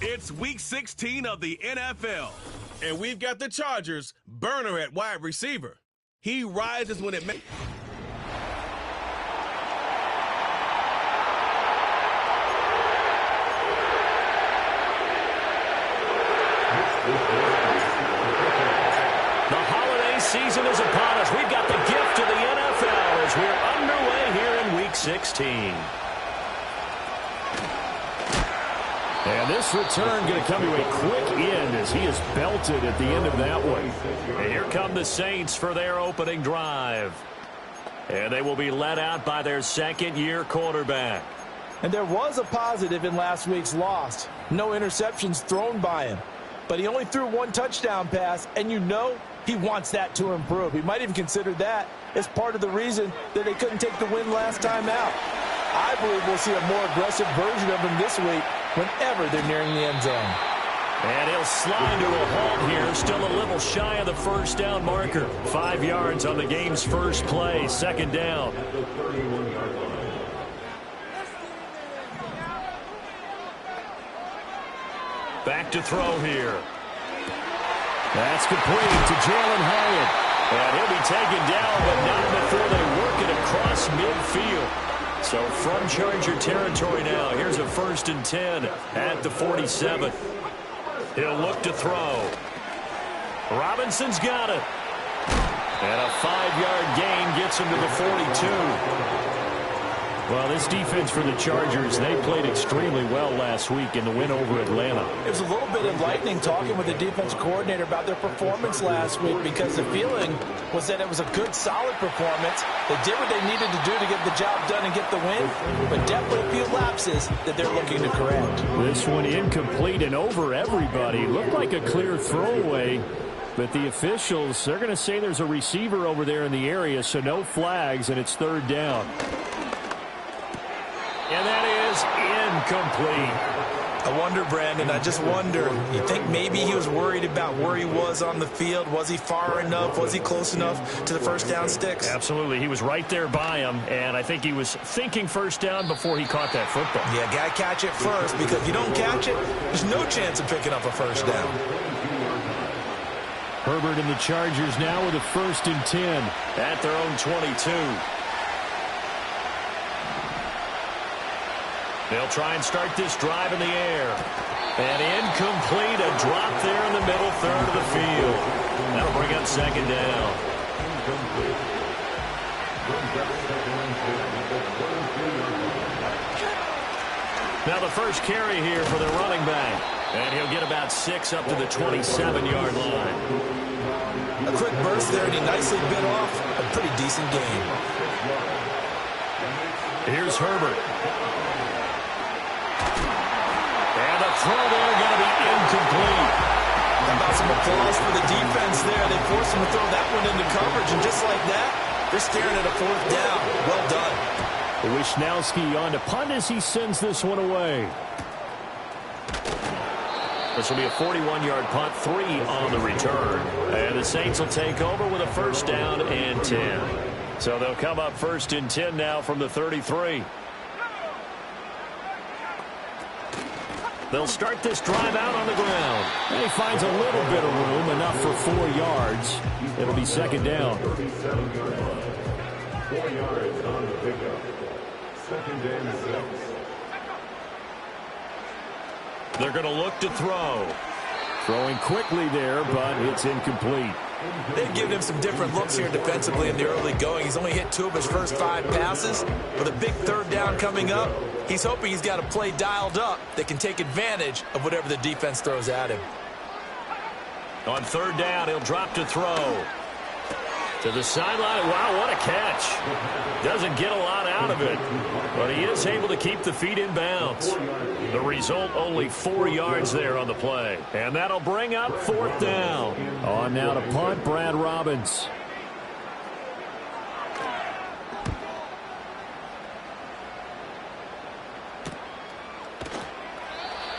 It's Week 16 of the NFL, and we've got the Chargers' burner at wide receiver. He rises when it makes. The holiday season is upon us. We've got the gift of the NFL as we're underway here in Week 16. And this return going to come to a quick end as he is belted at the end of that one. And here come the Saints for their opening drive. And they will be led out by their second-year quarterback. And there was a positive in last week's loss. No interceptions thrown by him. But he only threw one touchdown pass, and you know he wants that to improve. He might even consider that as part of the reason that they couldn't take the win last time out. I believe we'll see a more aggressive version of him this week whenever they're nearing the end zone. And he'll slide to a halt here, still a little shy of the first down marker. 5 yards on the game's first play, second down. Back to throw here. That's complete to Jalen Hyatt. And he'll be taken down, but not before they work it across midfield. So from Charger territory now, here's a 1st and 10 at the 47. He'll look to throw. Robinson's got it. And a 5-yard gain gets him to the 42. Well, this defense for the Chargers, they played extremely well last week in the win over Atlanta. It was a little bit enlightening talking with the defense coordinator about their performance last week because the feeling was that it was a good, solid performance. They did what they needed to do to get the job done and get the win, but definitely a few lapses that they're looking to correct. This one incomplete and over everybody. Looked like a clear throwaway, but the officials, they're going to say there's a receiver over there in the area, so no flags, and it's 3rd down. And that is incomplete. I wonder, Brandon, I just wonder, you think maybe he was worried about where he was on the field? Was he far enough? Was he close enough to the first down sticks? Absolutely. He was right there by him, and I think he was thinking first down before he caught that football. Yeah, got to catch it first, because if you don't catch it, there's no chance of picking up a first down. Herbert and the Chargers now with a 1st and 10 at their own 22. They'll try and start this drive in the air. And incomplete, a drop there in the middle third of the field. That'll bring up 2nd down. Now the first carry here for the running back. And he'll get about 6 up to the 27-yard line. A quick burst there, and he nicely bit off a pretty decent gain. Here's Herbert. And the throw there going to be incomplete. How about some applause for the defense there? They forced him to throw that one into coverage, and just like that, they're staring at a 4th down. Well done. Wishnowski on to punt as he sends this one away. This will be a 41-yard punt, 3 on the return. And the Saints will take over with a 1st down and 10. So they'll come up 1st and 10 now from the 33. They'll start this drive out on the ground. And he finds a little bit of room, enough for 4 yards. It'll be 2nd down. 4 yards on the pickup. 2nd and 6. They're going to look to throw. Throwing quickly there, but it's incomplete. They've given him some different looks here defensively in the early going. He's only hit 2 of his first 5 passes. With a big 3rd down coming up, he's hoping he's got a play dialed up that can take advantage of whatever the defense throws at him. On 3rd down, he'll drop to throw. To the sideline. Wow, what a catch. Doesn't get a lot out of it, but he is able to keep the feet in bounds. The result, only 4 yards there on the play. And that'll bring up 4th down. On now to punt, Brad Robbins.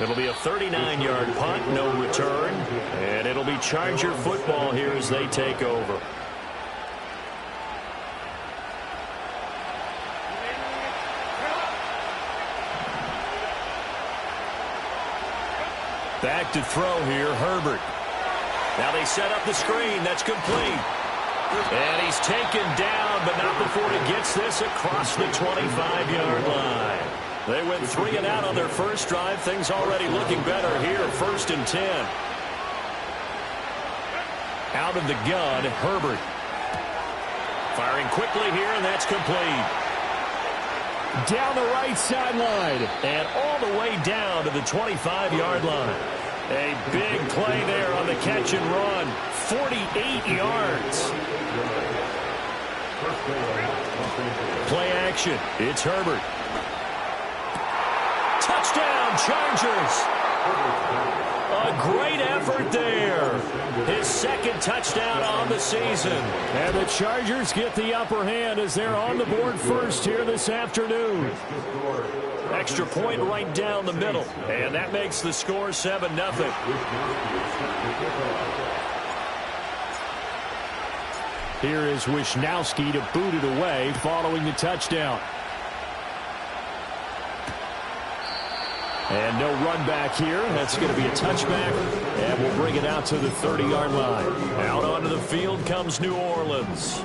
It'll be a 39-yard punt, no return. And it'll be Charger football here as they take over. to throw here, Herbert. Now they set up the screen. That's complete. And he's taken down, but not before he gets this across the 25-yard line. They went 3 and out on their first drive. Things already looking better here. 1st and 10. Out of the gun, Herbert. Firing quickly here, and that's complete. Down the right sideline. And all the way down to the 25-yard line. A big play there on the catch and run. 48 yards. Play action. It's Herbert. Touchdown, Chargers. A great effort there. His 2nd touchdown on the season. And the Chargers get the upper hand as they're on the board first here this afternoon. Extra point right down the middle. And that makes the score 7-0. Here is Wisnowski to boot it away following the touchdown. And no run back here. That's going to be a touchback. And we'll bring it out to the 30-yard line. Out onto the field comes New Orleans.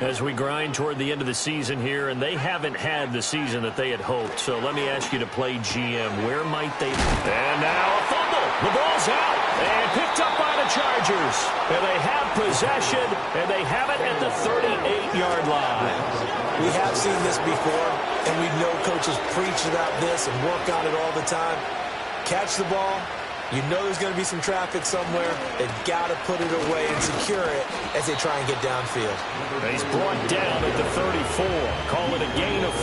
As we grind toward the end of the season here, and they haven't had the season that they had hoped. So let me ask you to play GM. Where might they... And now a fumble. The ball's out. And picked up by the Chargers. And they have possession, and they have it at the 38-yard line. We have seen this before, and we know coaches preach about this and work on it all the time. Catch the ball. You know there's going to be some traffic somewhere. They've got to put it away and secure it as they try and get downfield. He's brought down at the 34. Call it a gain of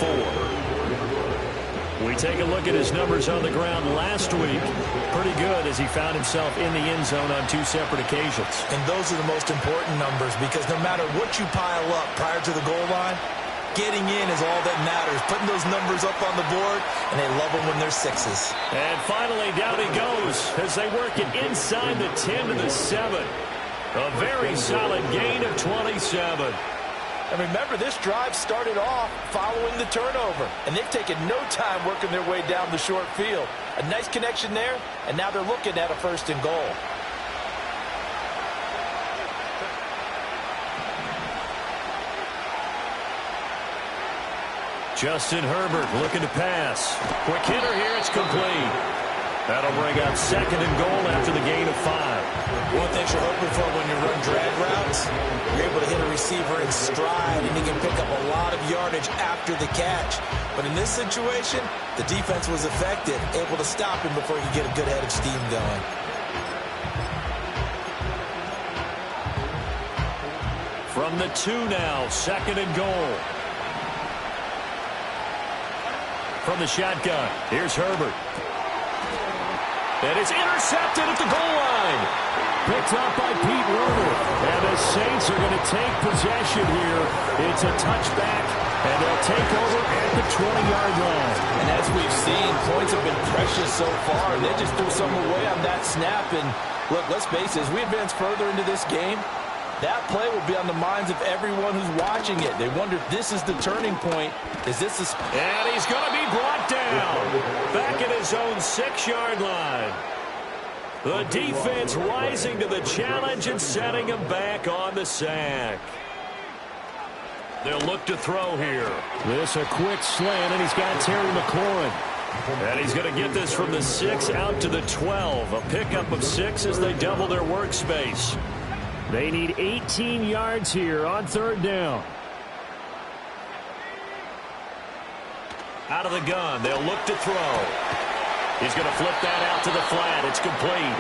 4. We take a look at his numbers on the ground last week. Pretty good as he found himself in the end zone on 2 separate occasions. And those are the most important numbers because no matter what you pile up prior to the goal line, getting in is all that matters. Putting those numbers up on the board, and they love them when they're 6s. And finally, down he goes as they work it inside the 10 to the 7. A very solid gain of 27. And remember, this drive started off following the turnover, and they've taken no time working their way down the short field. A nice connection there, and now they're looking at a 1st and goal. Justin Herbert looking to pass. Quick hitter here. It's complete. That'll bring up 2nd and goal after the gain of 5. One thing you're hoping for when you run drag routes, you're able to hit a receiver in stride, and he can pick up a lot of yardage after the catch. But in this situation, the defense was effective, able to stop him before he could get a good head of steam going. From the 2 now, 2nd and goal. From the shotgun, here's Herbert. And it's intercepted at the goal line. Picked up by Pete Werner. And the Saints are going to take possession here. It's a touchback, and they'll take over at the 20-yard line. And as we've seen, points have been precious so far, and they just threw some away on that snap. And look, let's face it, as we advance further into this game, that play will be on the minds of everyone who's watching it. They wonder if this is the turning point. Is this the... And he's going to be brought down back at his own 6-yard line. The defense rising to the challenge and setting him back on the sack. They'll look to throw here. This a quick slant, and he's got Terry McLaurin. And he's going to get this from the 6 out to the 12. A pickup of 6 as they double their workspace. They need 18 yards here on 3rd down. Out of the gun, they'll look to throw. He's going to flip that out to the flat. It's complete.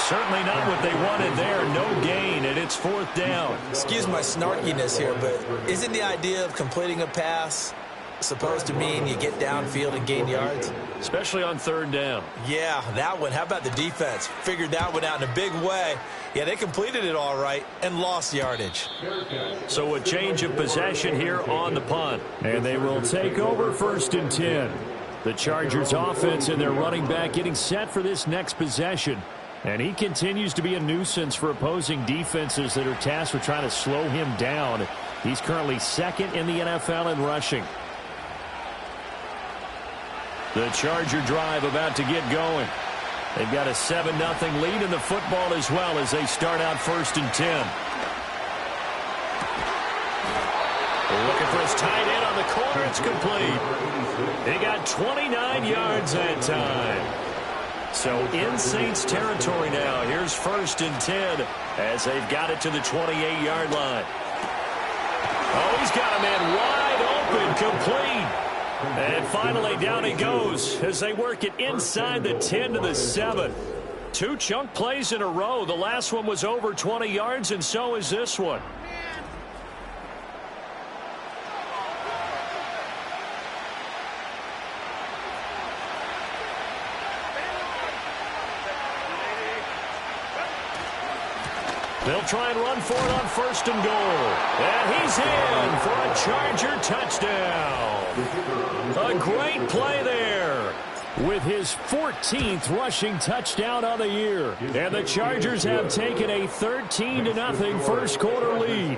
Certainly not what they wanted there. No gain, and it's 4th down. Excuse my snarkiness here, but isn't the idea of completing a pass supposed to mean you get downfield and gain yards? Especially on 3rd down. Yeah, that one. How about the defense? Figured that one out in a big way. Yeah, they completed it all right and lost yardage. So a change of possession here on the punt. And they will take over 1st and 10. The Chargers offense and their running back getting set for this next possession. And he continues to be a nuisance for opposing defenses that are tasked with trying to slow him down. He's currently 2nd in the NFL in rushing. The Charger drive about to get going. They've got a 7-0 lead in the football as well as they start out 1st and 10. Looking for his tight end on the corner. It's complete. He got 29 yards that time. So in Saints territory now. Here's 1st and 10 as they've got it to the 28-yard line. Oh, he's got a man wide open, complete. And finally down he goes as they work it inside the 10 to the 7. 2 chunk plays in a row. The last one was over 20 yards, and so is this one. They'll try and run for it on 1st and goal. And he's in for a Charger touchdown. A great play there with his 14th rushing touchdown of the year. And the Chargers have taken a 13-0 first quarter lead.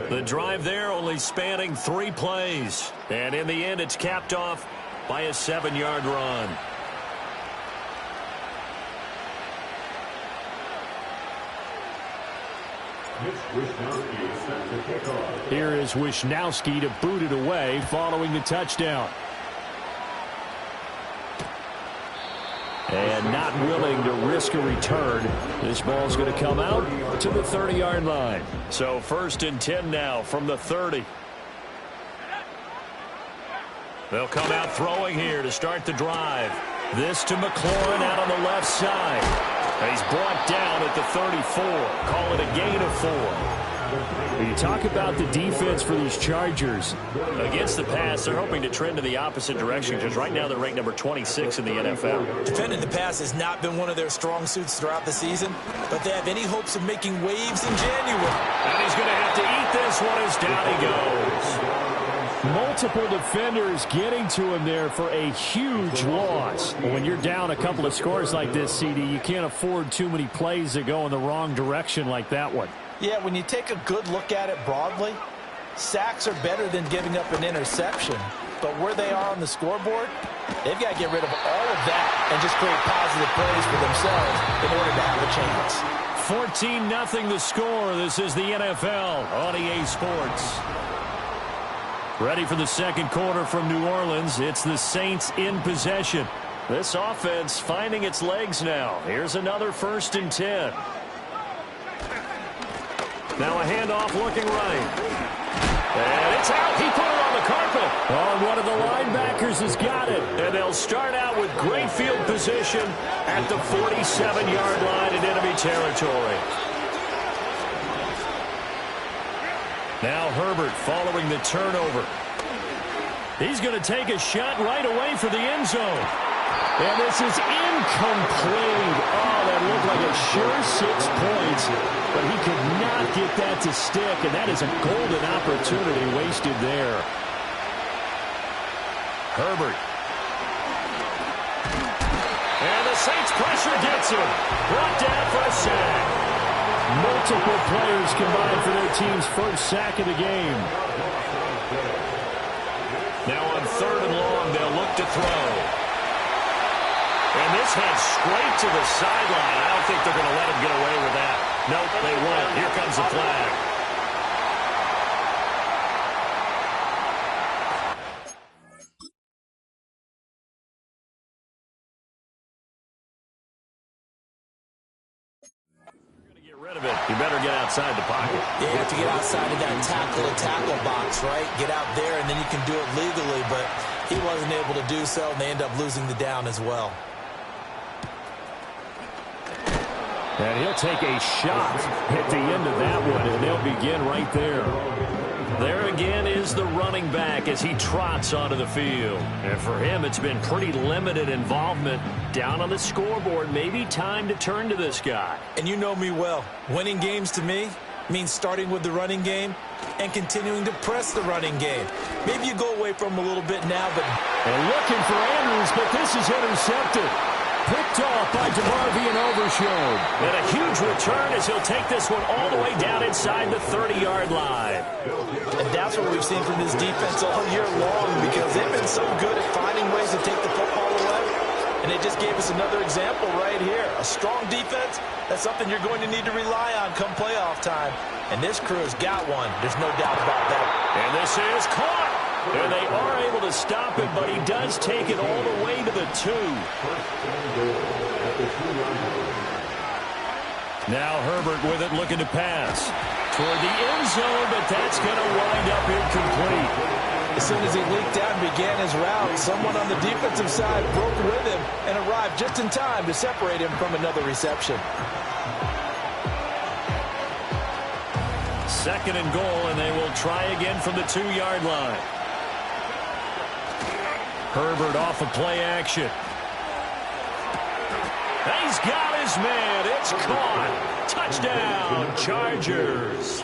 The drive there only spanning 3 plays. And in the end, it's capped off by a 7-yard run. Here is Wishnowski to boot it away following the touchdown. And not willing to risk a return. This ball's going to come out to the 30-yard line. So 1st and 10 now from the 30. They'll come out throwing here to start the drive. This to McLaurin out on the left side. He's brought down at the 34. Call it a gain of 4. When you talk about the defense for these Chargers, against the pass, they're hoping to trend in the opposite direction because right now they're ranked number 26 in the NFL. Defending the pass has not been one of their strong suits throughout the season, but they have any hopes of making waves in January. And he's going to have to eat this one as down he goes. Multiple defenders getting to him there for a huge loss. When you're down a couple of scores like this, CD, you can't afford too many plays that go in the wrong direction like that one. Yeah, when you take a good look at it broadly, sacks are better than giving up an interception. But where they are on the scoreboard, they've got to get rid of all of that and just create positive plays for themselves in order to have a chance. 14-0 the score. This is the NFL on EA Sports. Ready for the second quarter from New Orleans. It's the Saints in possession. This offense finding its legs now. Here's another 1st and 10. Now a handoff looking right. And it's out. He put it on the carpet. Oh, one of the linebackers has got it. And they'll start out with great field position at the 47-yard line in enemy territory. Now Herbert following the turnover. He's going to take a shot right away for the end zone. And this is incomplete. Oh, that looked like a sure 6 points. But he could not get that to stick. And that is a golden opportunity wasted there. Herbert. And the Saints pressure gets him. Brought down for a sack. Multiple players combined for their team's first sack of the game. Now on 3rd and long, they'll look to throw. And this heads straight to the sideline. I don't think they're going to let him get away with that. Nope, they won't. Here comes the flag. You better get outside the pocket. Yeah, you have to get outside of that tackle-to-tackle box, right? Get out there, and then you can do it legally, but he wasn't able to do so, and they end up losing the down as well. And he'll take a shot at the end of that one, and they'll begin right there. There again is the running back as he trots onto the field. And for him, it's been pretty limited involvement down on the scoreboard. Maybe time to turn to this guy. And you know me well. Winning games to me means starting with the running game and continuing to press the running game. Maybe you go away from him a little bit now, but... And looking for Andrews, but this is intercepted. Picked off by DeMarvion Overshown. And a huge return as he'll take this one all the way down inside the 30-yard line. And that's what we've seen from this defense all year long because they've been so good at finding ways to take the football away. And they just gave us another example right here. A strong defense, that's something you're going to need to rely on come playoff time. And this crew has got one. There's no doubt about that. And this is caught. And they are able to stop him, but he does take it all the way to the 2. Now Herbert with it, looking to pass toward the end zone, but that's going to wind up incomplete. As soon as he leaked out and began his route, someone on the defensive side broke with him and arrived just in time to separate him from another reception. 2nd and goal, and they will try again from the 2-yard line. Herbert off of play action. He's got his man. It's caught. Touchdown, Chargers.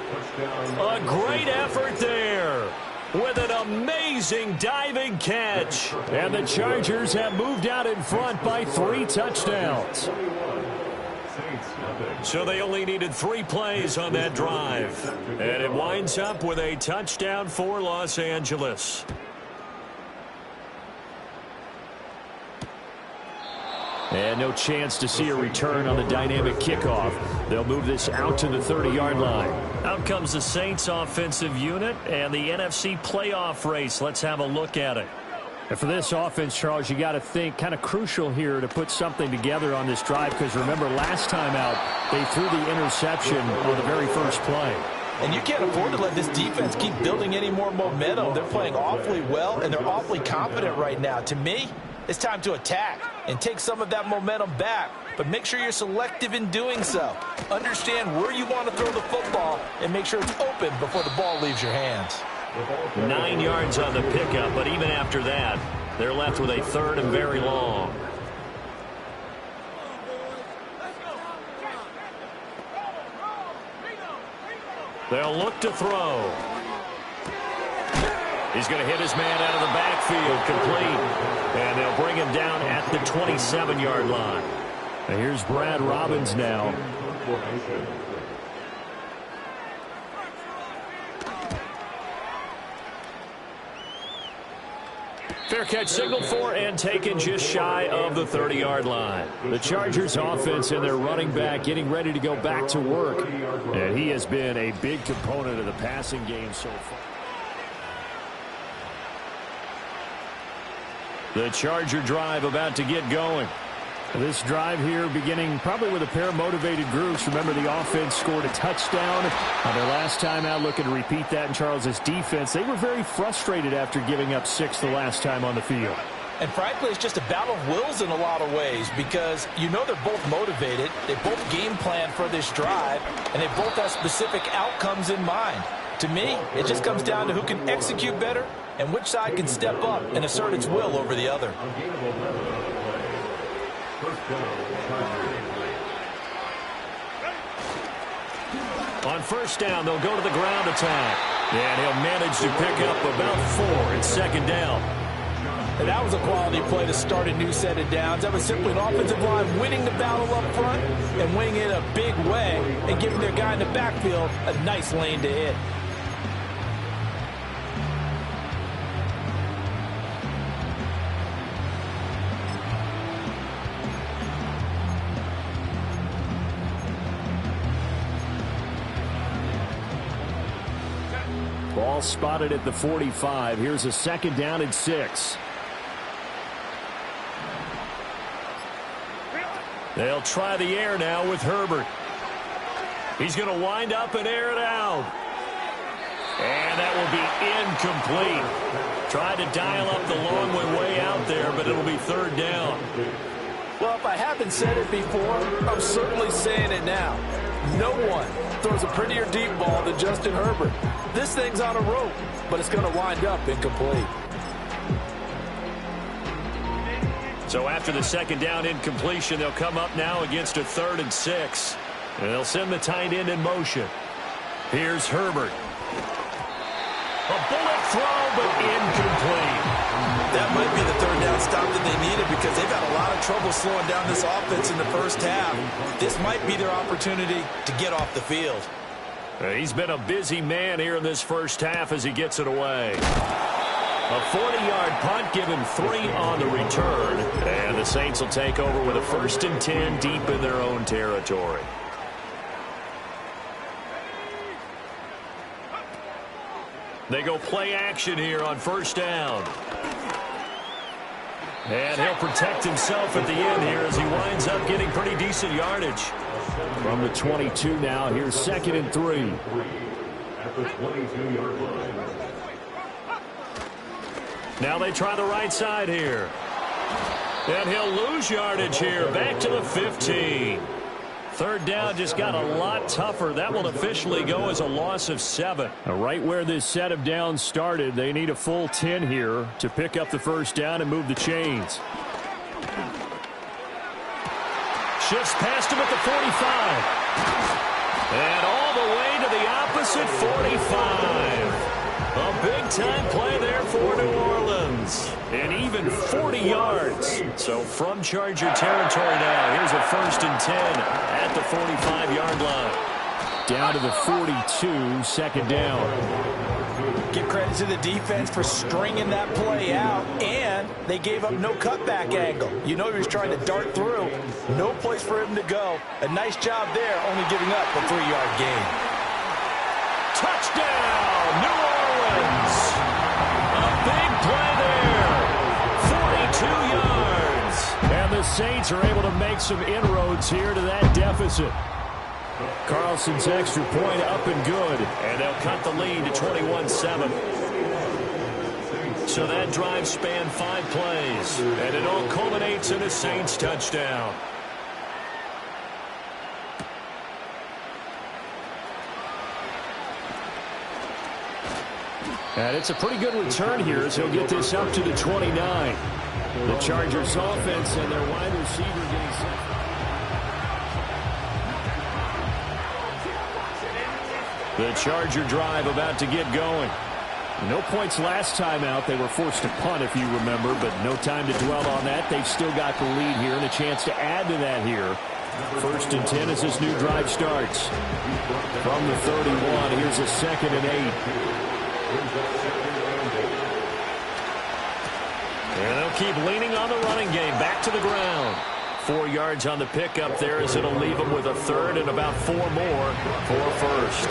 A great effort there with an amazing diving catch. And the Chargers have moved out in front by 3 touchdowns. So they only needed 3 plays on that drive. And it winds up with a touchdown for Los Angeles. And no chance to see a return on the dynamic kickoff. They'll move this out to the 30-yard line. Out comes the Saints offensive unit and the NFC playoff race. Let's have a look at it. And for this offense, Charles, you got to think kind of crucial here to put something together on this drive, because remember last time out they threw the interception on the very first play. And you can't afford to let this defense keep building any more momentum. They're playing awfully well, and they're awfully confident right now. To me, it's time to attack and take some of that momentum back, but make sure you're selective in doing so. Understand where you want to throw the football and make sure it's open before the ball leaves your hands. 9 yards on the pickup, but even after that, they're left with a 3rd and very long. They'll look to throw. He's going to hit his man out of the backfield, complete. And they'll bring him down at the 27-yard line. And here's Brad Robbins now. Fair catch signaled for and taken just shy of the 30-yard line. The Chargers offense and their running back getting ready to go back to work. And he has been a big component of the passing game so far. The Charger drive about to get going. This drive here beginning probably with a pair of motivated groups. Remember, the offense scored a touchdown on their last time out. Looking to repeat that in Charles's defense. They were very frustrated after giving up 6 the last time on the field. And frankly, it's just a battle of wills in a lot of ways, because you know they're both motivated. They both game plan for this drive, and they both have specific outcomes in mind. To me, it just comes down to who can execute better and which side can step up and assert its will over the other. On first down, they'll go to the ground attack. And he'll manage to pick up about 4 in 2nd down. And that was a quality play to start a new set of downs. That was simply an offensive line winning the battle up front and winning it a big way and giving their guy in the backfield a nice lane to hit. Ball spotted at the 45. Here's a 2nd down and 6. They'll try the air now with Herbert. He's going to wind up and air it out. And that will be incomplete. Tried to dial up the long way out there, but it'll be 3rd down. Well, if I haven't said it before, I'm certainly saying it now. No one throws a prettier deep ball than Justin Herbert. This thing's on a rope, but it's going to wind up incomplete. So after the 2nd down incompletion, they'll come up now against a 3rd and 6. And they'll send the tight end in motion. Here's Herbert. A bullet throw, but incomplete. That might be the 3rd down stop that they needed, because they've had a lot of trouble slowing down this offense in the first half. This might be their opportunity to get off the field. He's been a busy man here in this first half as he gets it away. A 40-yard punt, given 3 on the return. And the Saints will take over with a 1st and 10 deep in their own territory. They go play action here on 1st down. And he'll protect himself at the end here as he winds up getting pretty decent yardage. From the 22 now, here's 2nd and 3. At the 22-yard line. Now they try the right side here. And he'll lose yardage here. Back to the 15. 3rd down just got a lot tougher. That will officially go as a loss of 7. Right where this set of downs started, they need a full 10 here to pick up the 1st down and move the chains. Shifts past him at the 45. And all the way to the opposite 45. A big-time play there for New Orleans. And even 40 yards. So from Charger territory now, here's a 1st and 10 at the 45-yard line. Down to the 42, 2nd down. Give credit to the defense for stringing that play out, and they gave up no cutback angle. You know he was trying to dart through. No place for him to go. A nice job there, only giving up a 3-yard gain. Touchdown, New Orleans. A big play there. 42 yards. And the Saints are able to make some inroads here to that deficit. Carlson's extra point up and good. And they'll cut the lead to 21-7. So that drive spanned 5 plays. And it all culminates in a Saints touchdown. And it's a pretty good return here as he'll get this up to the 29. The Chargers offense and their wide receiver getting set. The Charger drive about to get going. No points last time out. They were forced to punt, if you remember, but no time to dwell on that. They've still got the lead here and a chance to add to that here. 1st and 10 as this new drive starts. From the 31, here's a 2nd and 8. And they'll keep leaning on the running game. Back to the ground. 4 yards on the pickup there as it'll leave them with a 3rd and about 4 more for 1st.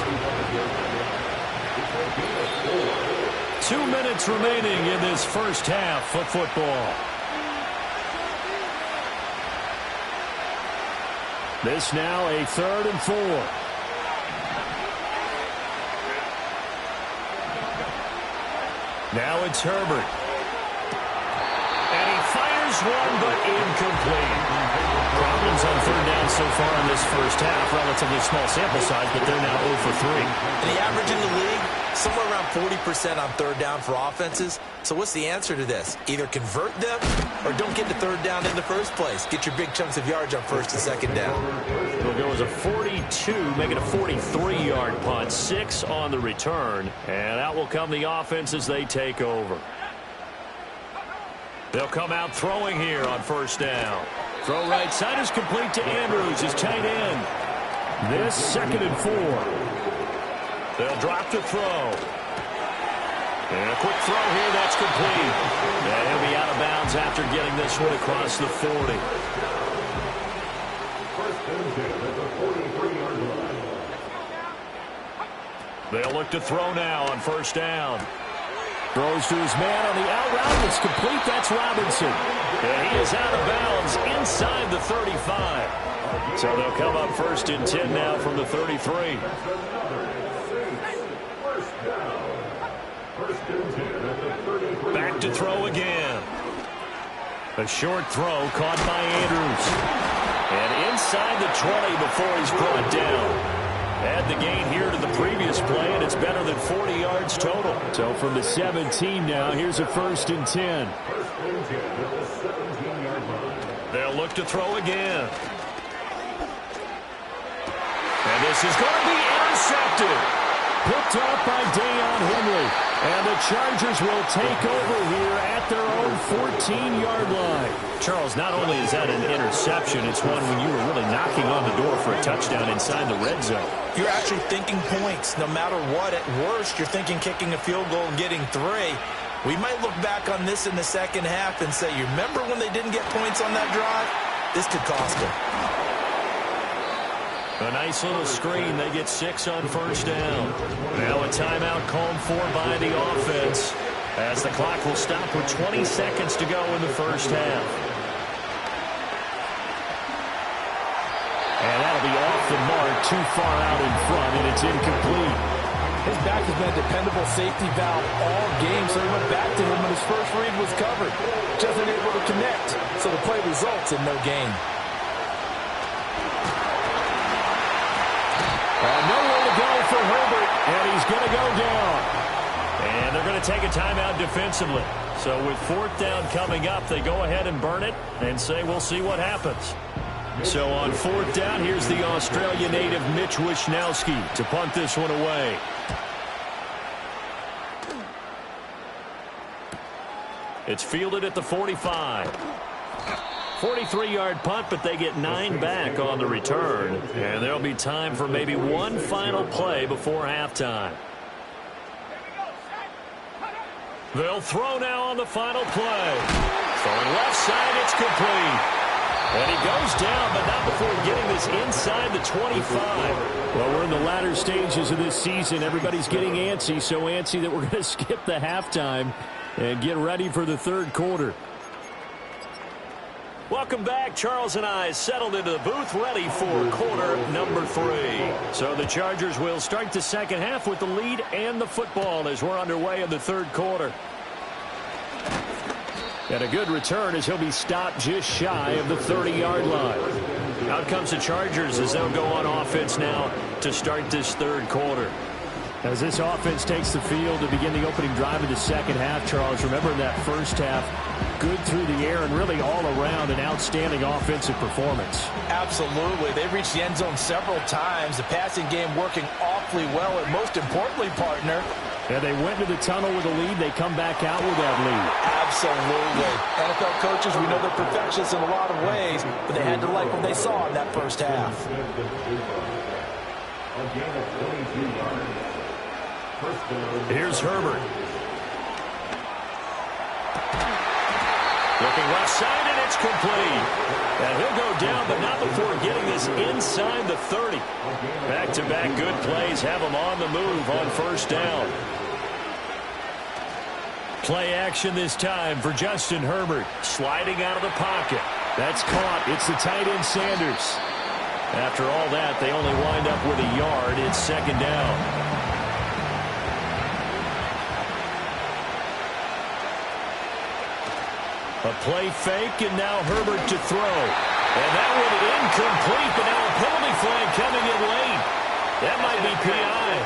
2 minutes remaining in this first half of football. This now a 3rd and 4. Now it's Herbert. And he fires one, but incomplete. Problems on 3rd down so far in this first half. Relatively small sample size, but they're now 0 for 3. And the average in the league, somewhere around 40% on 3rd down for offenses. So what's the answer to this? Either convert them or don't get the 3rd down in the first place. Get your big chunks of yards on 1st and 2nd down. It'll go as a 42, making a 43-yard punt. 6 on the return. And out will come the offense as they take over. They'll come out throwing here on 1st down. Throw right side is complete to Andrews, his tight end. This 2nd and 4. They'll drop to throw. And a quick throw here, that's complete. And he'll be out of bounds after getting this one across the 40. They'll look to throw now on 1st down. Throws to his man on the out route. It's complete. That's Robinson. And he is out of bounds inside the 35. So they'll come up 1st and 10 now from the 33. Back to throw again. A short throw caught by Andrews. And inside the 20 before he's brought down. Add the gain here to the previous play, and it's better than 40 yards total. So from the 17 now, here's a 1st and 10. They'll look to throw again. And this is going to be intercepted. Picked up by Deion Henry. And the Chargers will take over here at their own 14-yard line. Charles, not only is that an interception, it's one when you were really knocking on the door for a touchdown inside the red zone. You're actually thinking points. No matter what, at worst, you're thinking kicking a field goal and getting 3. We might look back on this in the second half and say, you remember when they didn't get points on that drive? This could cost them. A nice little screen. They get 6 on first down. Now a timeout called for by the offense, as the clock will stop with 20 seconds to go in the first half. And that'll be off the mark, too far out in front, and it's incomplete. His back has been a dependable safety valve all game, so he went back to him when his first read was covered. Just unable to connect, so the play results in no gain. Nowhere to go for Herbert, and he's going to go down. And they're going to take a timeout defensively. So with 4th down coming up, they go ahead and burn it and say, we'll see what happens. So on 4th down, here's the Australia native Mitch Wishnowsky to punt this one away. It's fielded at the 45. 43-yard punt, but they get 9 back on the return. And there'll be time for maybe one final play before halftime. They'll throw now on the final play. Throwing left side, it's complete. And he goes down, but not before getting this inside the 25. Well, we're in the latter stages of this season. Everybody's getting antsy, so antsy that we're going to skip the halftime and get ready for the third quarter. Welcome back. Charles and I settled into the booth, ready for quarter number 3. So the Chargers will start the second half with the lead and the football as we're underway in the third quarter. And a good return as he'll be stopped just shy of the 30-yard line. Out comes the Chargers as they'll go on offense now to start this third quarter. As this offense takes the field to begin the opening drive of the second half, Charles, remember in that first half, good through the air and really all around an outstanding offensive performance. Absolutely. They've reached the end zone several times. The passing game working awfully well, and most importantly, partner, and they went to the tunnel with a lead. They come back out with that lead. Absolutely. NFL coaches, we know they're perfectionists in a lot of ways, but they had to like what they saw in that first half. Here's Herbert. Looking left side, and it's complete. And he'll go down, but not before getting this inside the 30. Back-to-back good plays have him on the move on first down. Play action this time for Justin Herbert. Sliding out of the pocket. That's caught. It's the tight end Sanders. After all that, they only wind up with a yard. It's second down. A play fake, and now Herbert to throw. And that one incomplete, but now a penalty flag coming in late. That might be PI.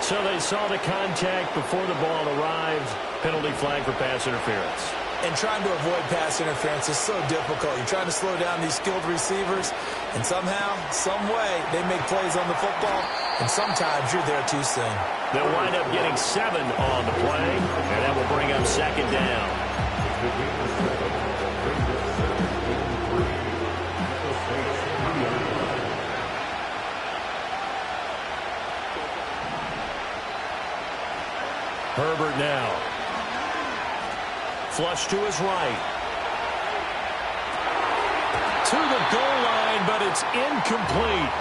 So they saw the contact before the ball arrived. Penalty flag for pass interference. And trying to avoid pass interference is so difficult. You're trying to slow down these skilled receivers, and somehow, some way, they make plays on the football, and sometimes you're there too soon. They'll wind up getting 7 on the play, and that will bring up second down. Herbert now. Flush to his right. To the goal line, but it's incomplete.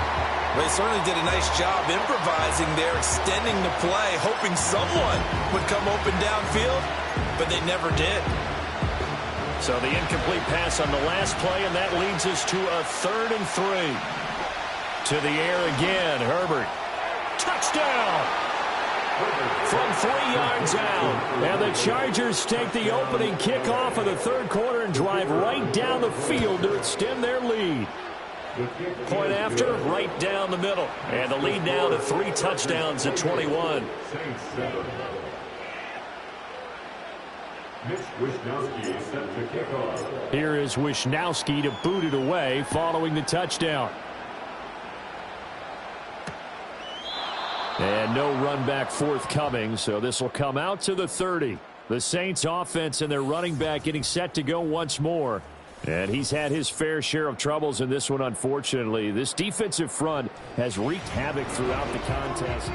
They certainly did a nice job improvising there, extending the play, hoping someone would come open downfield, but they never did. So the incomplete pass on the last play, and that leads us to a 3rd and 3. To the air again, Herbert. Touchdown! From 3 yards out. And the Chargers take the opening kickoff of the third quarter and drive right down the field to extend their lead. Point after, right down the middle. And the lead now to 3 touchdowns at 21. Here is Wishnowsky to boot it away following the touchdown. And no run back forthcoming, so this will come out to the 30. The Saints offense and their running back getting set to go once more. And he's had his fair share of troubles in this one, unfortunately. This defensive front has wreaked havoc throughout the contest.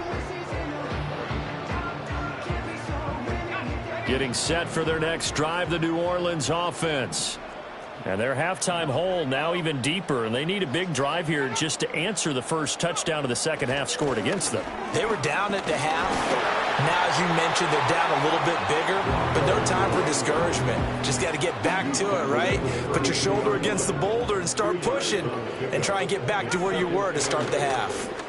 Getting set for their next drive, the New Orleans offense. And their halftime hole now even deeper, and they need a big drive here just to answer the first touchdown of the second half scored against them. They were down at the half. Now, as you mentioned, they're down a little bit bigger, but no time for discouragement. Just got to get back to it, right? Put your shoulder against the boulder and start pushing and try and get back to where you were to start the half.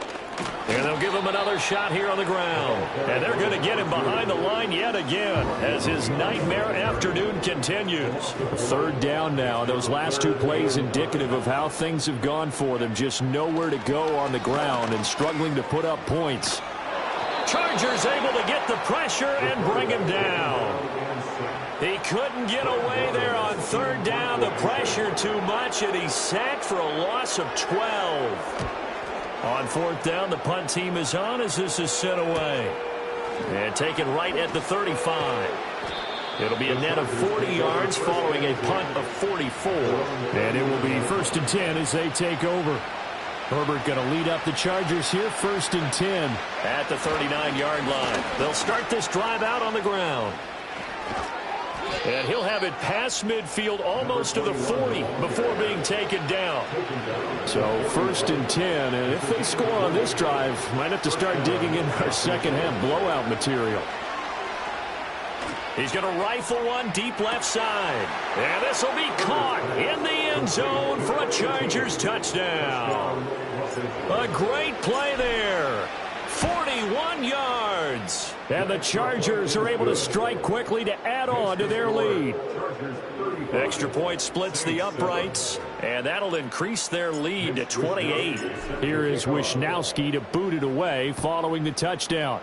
And they'll give him another shot here on the ground. And they're going to get him behind the line yet again as his nightmare afternoon continues. Third down now. Those last two plays indicative of how things have gone for them. Just nowhere to go on the ground and struggling to put up points. Chargers able to get the pressure and bring him down. He couldn't get away there on third down. The pressure too much, and he's sacked for a loss of 12. On fourth down, the punt team is on as this is sent away. And taken right at the 35. It'll be a net of 40 yards following a punt of 44. And it will be 1st and 10 as they take over. Herbert going to lead up the Chargers here, 1st and 10. At the 39-yard line. They'll start this drive out on the ground. And he'll have it past midfield almost to the 40 before being taken down. So 1st and 10, and if they score on this drive, might have to start digging in our second half blowout material. He's going to rifle one deep left side. And this will be caught in the end zone for a Chargers touchdown. A great play there. 41 yards. And the Chargers are able to strike quickly to add on to their lead. Extra point splits the uprights, and that'll increase their lead to 28. Here is w16 to boot it away following the touchdown.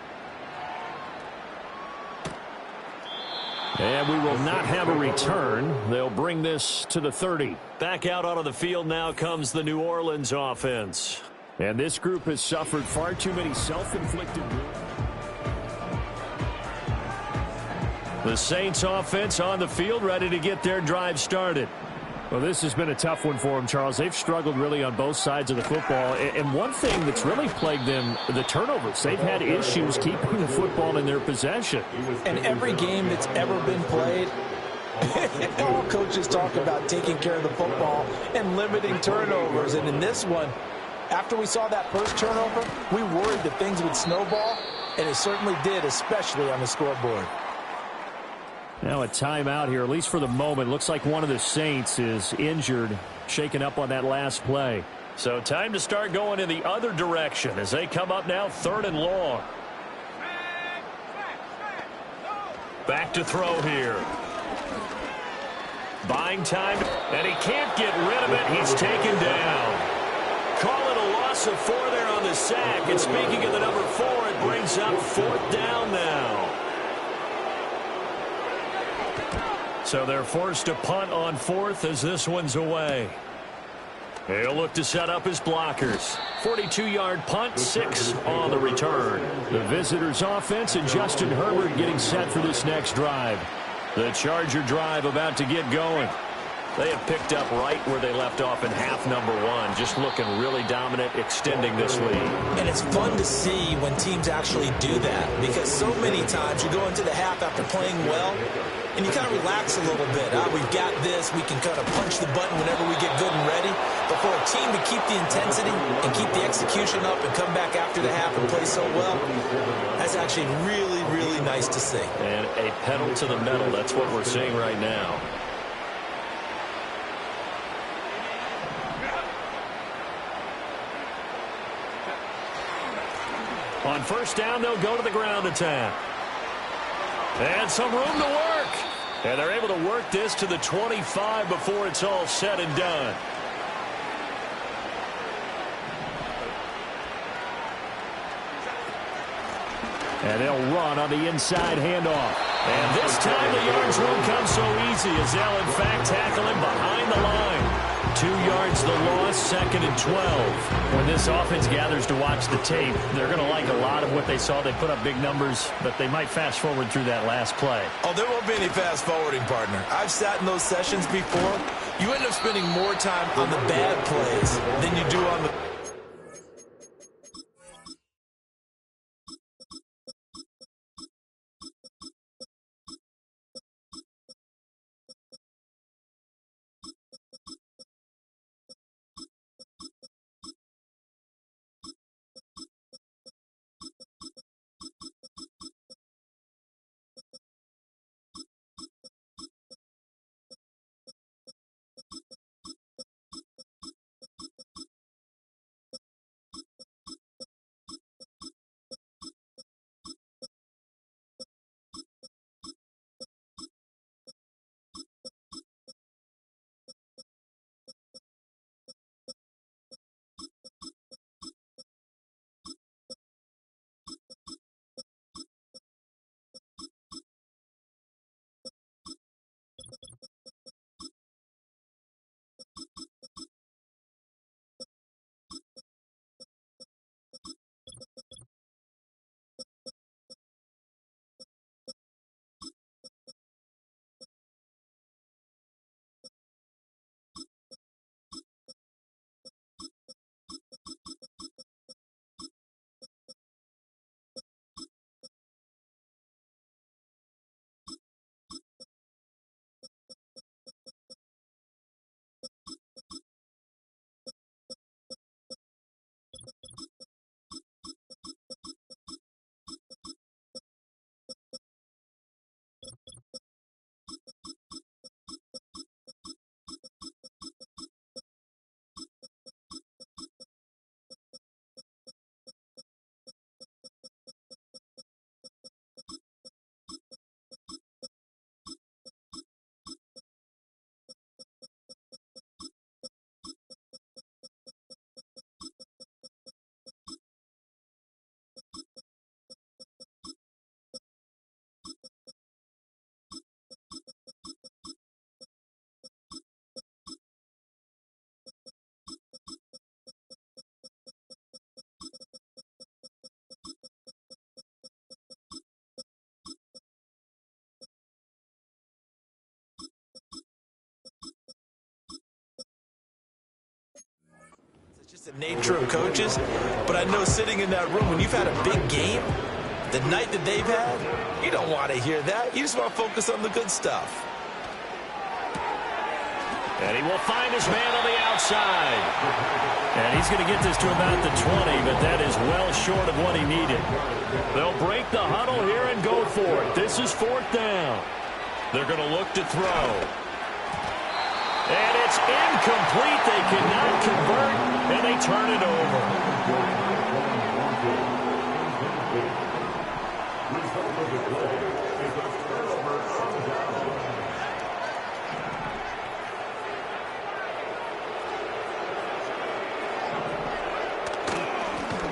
And we will not have a return. They'll bring this to the 30. Back out onto the field now comes the New Orleans offense. And this group has suffered far too many self-inflicted wounds. The Saints offense on the field ready to get their drive started. Well, this has been a tough one for them, Charles. They've struggled really on both sides of the football. And one thing that's really plagued them, the turnovers. They've had issues keeping the football in their possession. And every game that's ever been played, all coaches talk about taking care of the football and limiting turnovers. And in this one, after we saw that first turnover, we worried that things would snowball, and it certainly did, especially on the scoreboard. Now a timeout here, at least for the moment. Looks like one of the Saints is injured, shaken up on that last play. So time to start going in the other direction as they come up now 3rd and long. Back to throw here. Buying time, and he can't get rid of it. He's taken down. Call it a loss of 4 there on the sack. And speaking of the number 4, it brings up 4th down now. So they're forced to punt on 4th as this one's away. He'll look to set up his blockers. 42-yard punt, 6 on the return. The visitors' offense and Justin Herbert getting set for this next drive. The Charger drive about to get going. They have picked up right where they left off in half number 1, just looking really dominant, extending this lead. And it's fun to see when teams actually do that, because so many times you go into the half after playing well, and you kind of relax a little bit. We've got this. We can kind of punch the button whenever we get good and ready. But for a team to keep the intensity and keep the execution up and come back after the half and play so well, that's actually really, really nice to see. And a pedal to the metal. That's what we're seeing right now. On first down, they'll go to the ground attack. And some room to work. And they're able to work this to the 25 before it's all said and done. And they'll run on the inside handoff. And this time the yards won't come so easy as they'll in fact tackle him behind the line. 2 yards the loss, 2nd and 12. When this offense gathers to watch the tape, they're going to like a lot of what they saw. They put up big numbers, but they might fast forward through that last play. Oh, there won't be any fast forwarding, partner. I've sat in those sessions before. You end up spending more time on the bad plays than you do on the the nature of coaches, but I know sitting in that room when you've had a big game, the night that they've had, you don't want to hear that. You just want to focus on the good stuff. And he will find his man on the outside. And he's going to get this to about the 20, but that is well short of what he needed. They'll break the huddle here and go for it. This is 4th down. They're going to look to throw. And it's incomplete. They cannot convert, and they turn it over.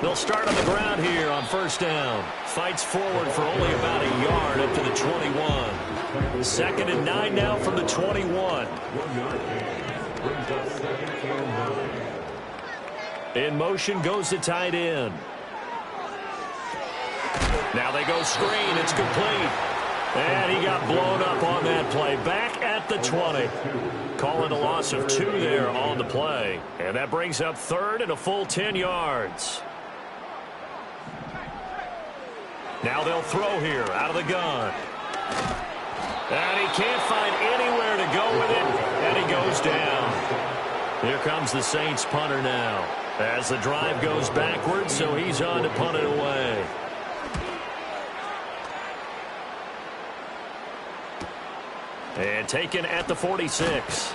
They'll start on the ground here on 1st down. Fights forward for only about a yard up to the 21. 2nd and 9 now from the 21. In motion goes the tight end. Now they go screen. It's complete. And he got blown up on that play. Back at the 20. Call it a loss of 2 there on the play. And that brings up 3rd and a full 10 yards. Now they'll throw here out of the gun. And he can't find anywhere to go with it, and he goes down. Here comes the Saints punter now as the drive goes backwards, so he's on to punt it away. And taken at the 46.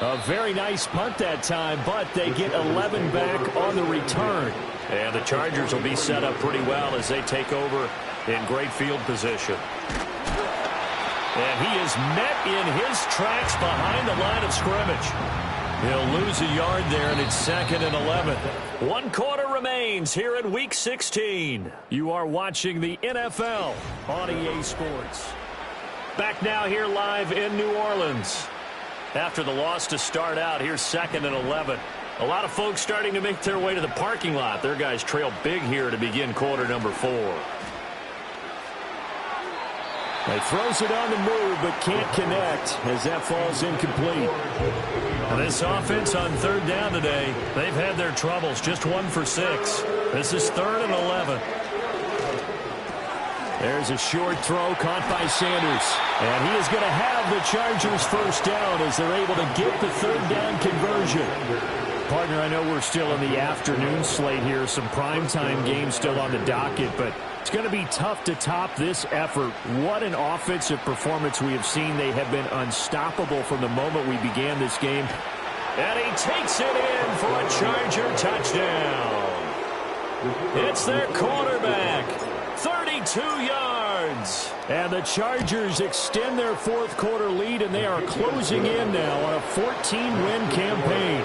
A very nice punt that time, but they get 11 back on the return. And the Chargers will be set up pretty well as they take over in great field position. And he is met in his tracks behind the line of scrimmage. He'll lose a yard there, and it's 2nd and 11. 1 quarter remains here in Week 16. You are watching the NFL on EA Sports. Back now here live in New Orleans. After the loss to start out, here's 2nd and 11. A lot of folks starting to make their way to the parking lot. Their guys trail big here to begin quarter number 4. He throws it on the move, but can't connect as that falls incomplete. Now this offense on 3rd down today, they've had their troubles. Just 1 for 6. This is 3rd and 11. There's a short throw caught by Sanders. And he is going to have the Chargers 1st down as they're able to get the 3rd down conversion. Partner, I know we're still in the afternoon slate here. Some primetime games still on the docket, but it's going to be tough to top this effort. What an offensive performance we have seen. They have been unstoppable from the moment we began this game. And he takes it in for a Charger touchdown. It's their quarterback. 32 yards. And the Chargers extend their 4th quarter lead, and they are closing in now on a 14-win campaign.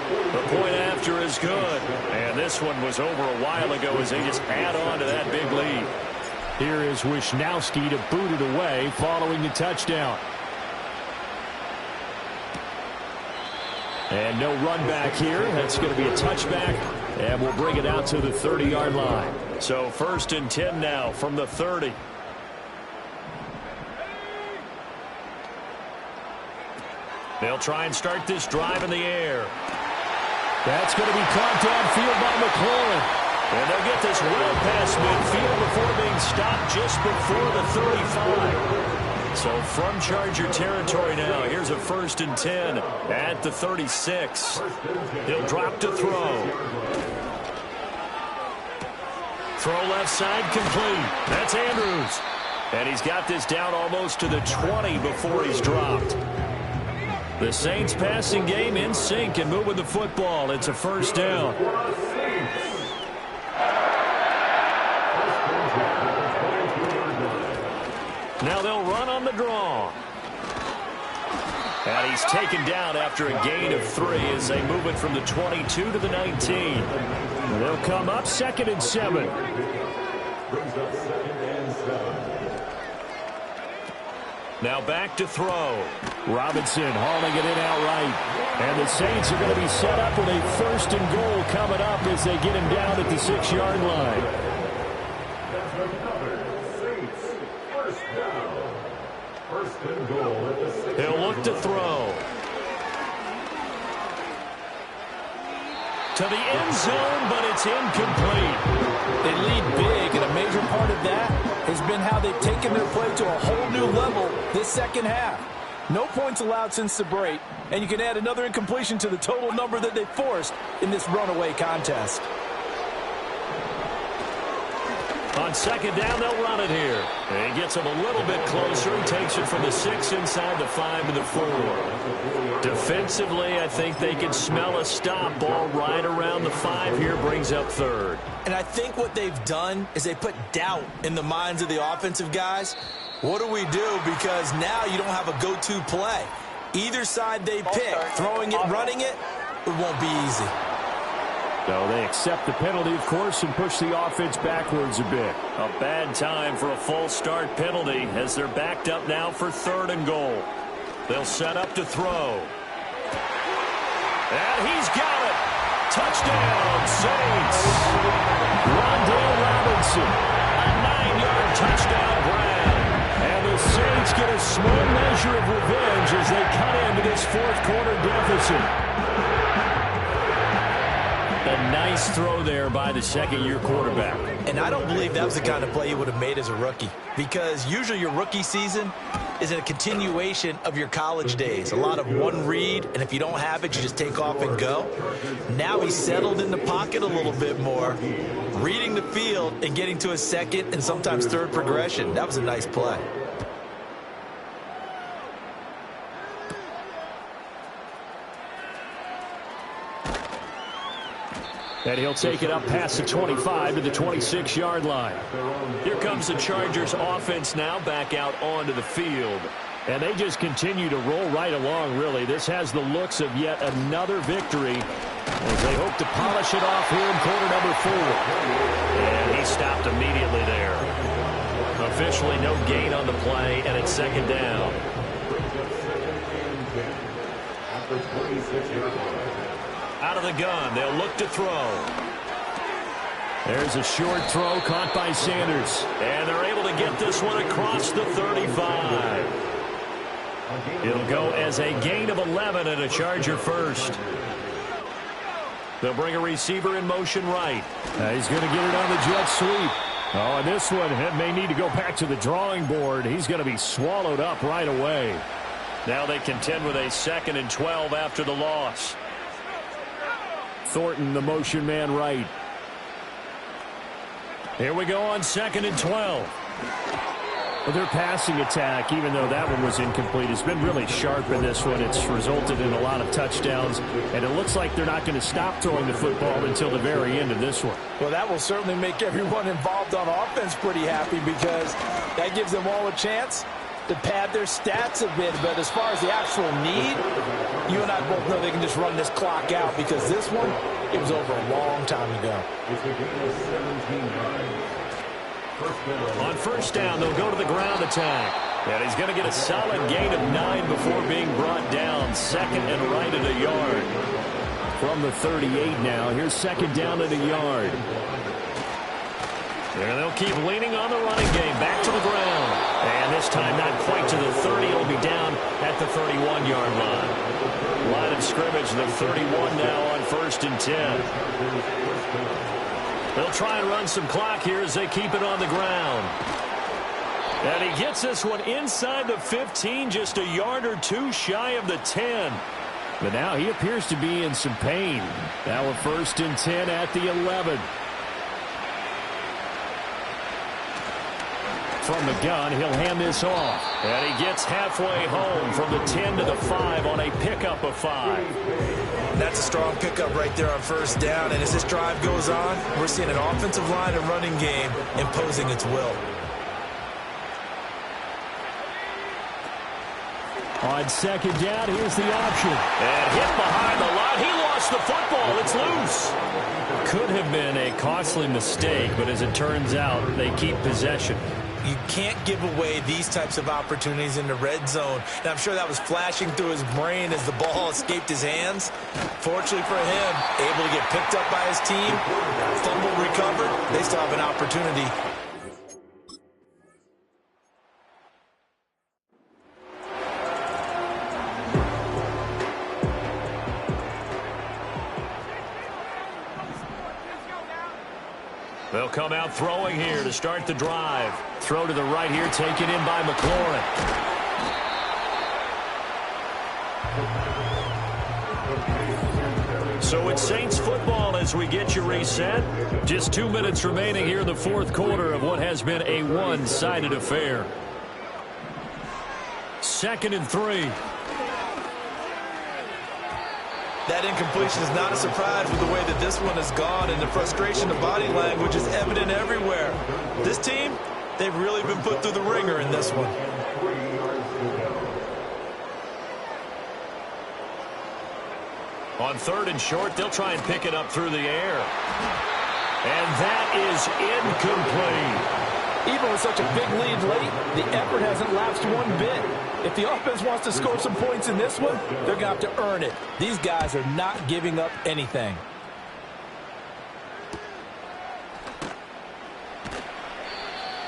The point after is good. And this one was over a while ago as they just add on to that big lead. Here is w16 to boot it away following the touchdown. And no run back here. That's going to be a touchback. And we'll bring it out to the 30-yard line. So 1st and 10 now from the 30. They'll try and start this drive in the air. That's going to be caught downfield by McLaurin. And they'll get this well past midfield before being stopped just before the 35. So from Charger territory now, here's a 1st and 10 at the 36. He'll drop to throw. Throw left side complete. That's Andrews. And he's got this down almost to the 20 before he's dropped. The Saints passing game in sync and moving the football. It's a 1st down. Now they'll run on the draw. And he's taken down after a gain of 3 as they move it from the 22 to the 19. They'll come up 2nd and 7. Now back to throw. Robinson hauling it in outright. And the Saints are going to be set up with a 1st and goal coming up as they get him down at the 6-yard line. He'll look to throw. to the end zone, but it's incomplete. They lead big, and a major part of that has been how they've taken their play to a whole new level this second half. No points allowed since the break, and you can add another incompletion to the total number that they forced in this runaway contest. On second down, they'll run it here. And he gets him a little bit closer. He takes it from the 6 inside the 5 to the 4. Defensively, I think they can smell a stop. Ball right around the 5 here, brings up third. And I think what they've done is they put doubt in the minds of the offensive guys. What do we do? Because now you don't have a go-to play. Either side they pick, throwing it, running it, it won't be easy. So they accept the penalty, of course, and push the offense backwards a bit. A bad time for a false start penalty as they're backed up now for 3rd and goal. They'll set up to throw. And he's got it. Touchdown, Saints. Rondale Robinson. A 9-yard touchdown grab. And the Saints get a small measure of revenge as they cut into this 4th quarter deficit. A nice throw there by the second-year quarterback. And I don't believe that was the kind of play he would have made as a rookie, because usually your rookie season is a continuation of your college days. A lot of one read, and if you don't have it, you just take off and go. Now he's settled in the pocket a little bit more, reading the field and getting to a second and sometimes third progression. That was a nice play. And he'll take it up past the 25 to the 26-yard line. Here comes the Chargers offense now back out onto the field. And they just continue to roll right along, really. This has the looks of yet another victory as they hope to polish it off here in quarter number 4. And he stopped immediately there. Officially no gain on the play, and it's second down. Out of the gun, they'll look to throw. There's a short throw caught by Sanders. And they're able to get this one across the 35. It'll go as a gain of 11 and a Charger first. They'll bring a receiver in motion right. He's going to get it on the jet sweep. Oh, and this one may need to go back to the drawing board. He's going to be swallowed up right away. Now they contend with a 2nd and 12 after the loss. Thornton, the motion man right. Here we go on 2nd and 12. Well, their passing attack, even though that one was incomplete, has been really sharp in this one. It's resulted in a lot of touchdowns, and it looks like they're not going to stop throwing the football until the very end of this one. Well, that will certainly make everyone involved on offense pretty happy, because that gives them all a chance to pad their stats a bit. But as far as the actual need, you and I both know they can just run this clock out, because this one, it was over a long time ago. On first down, they'll go to the ground attack. And he's going to get a solid gain of 9 before being brought down. 2nd and right at a yard. From the 38 now, here's 2nd down at a yard. And they'll keep leaning on the running game. Back to the ground. And this time not quite to the 30. It'll be down at the 31-yard line. Line of scrimmage, the 31 now on 1st and 10. They'll try and run some clock here as they keep it on the ground. And he gets this one inside the 15, just a yard or two shy of the 10. But now he appears to be in some pain. Now a 1st and 10 at the 11. From the gun, he'll hand this off. And he gets halfway home from the 10 to the 5 on a pickup of 5. That's a strong pickup right there on 1st down. And as this drive goes on, we're seeing an offensive line and running game imposing its will. On 2nd down, here's the option. And hit behind the line. He lost the football. It's loose. Could have been a costly mistake, but as it turns out, they keep possession. You can't give away these types of opportunities in the red zone. And I'm sure that was flashing through his brain as the ball escaped his hands. Fortunately for him, able to get picked up by his team, fumble recovered. They still have an opportunity. They'll come out throwing here to start the drive. Throw to the right here, taken in by McLaurin. So it's Saints football as we get you reset. Just 2 minutes remaining here in the fourth quarter of what has been a one-sided affair. 2nd and 3. That incompletion is not a surprise with the way that this one has gone, and the frustration of body language is evident everywhere. This team, they've really been put through the ringer in this one. On 3rd and short, they'll try and pick it up through the air. And that is incomplete. Even with such a big lead late, the effort hasn't lapsed one bit. If the offense wants to score some points in this one, they're going to have to earn it. These guys are not giving up anything.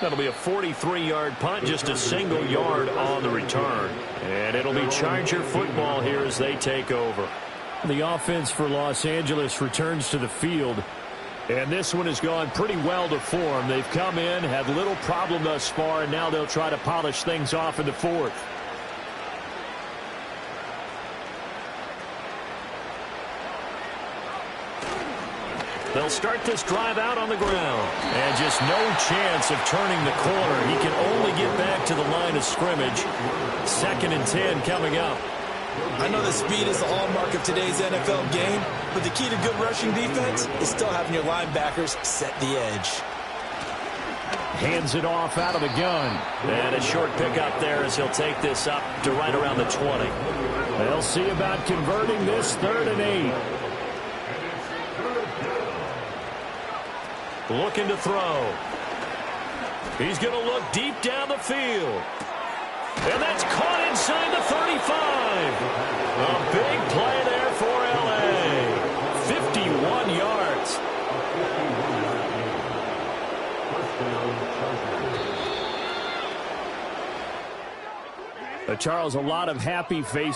That'll be a 43-yard punt, just a single yard on the return. And it'll be Charger football here as they take over. The offense for Los Angeles returns to the field. And this one has gone pretty well to form. They've come in, had little problem thus far, and now they'll try to polish things off in the fourth. They'll start this drive out on the ground. And just no chance of turning the corner. He can only get back to the line of scrimmage. 2nd and 10 coming up. I know that speed is the hallmark of today's NFL game, but the key to good rushing defense is still having your linebackers set the edge. Hands it off out of the gun. And a short pickup there as he'll take this up to right around the 20. They'll see about converting this 3rd and 8. Looking to throw. He's going to look deep down the field. And that's caught inside the 35. A big play there for L.A. 51 yards. Charles, a lot of happy faces.